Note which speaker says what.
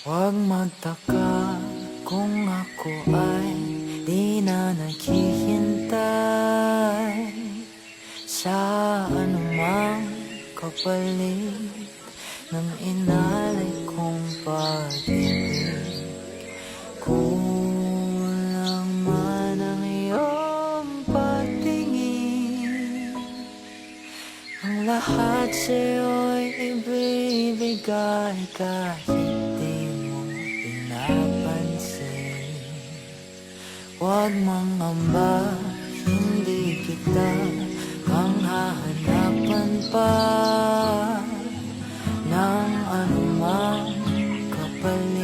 Speaker 1: Huwag magtaka kung ako ay di na naghihintay sa anumang kapalit ng inalay kong pag-ibig. Kulang man ang iyong patingin, ang lahat sa'yo'y ibibigay kahit di mo pinapansin. Huwag mangamba, hindi kita manghahanapan pa ng anumang kapalit.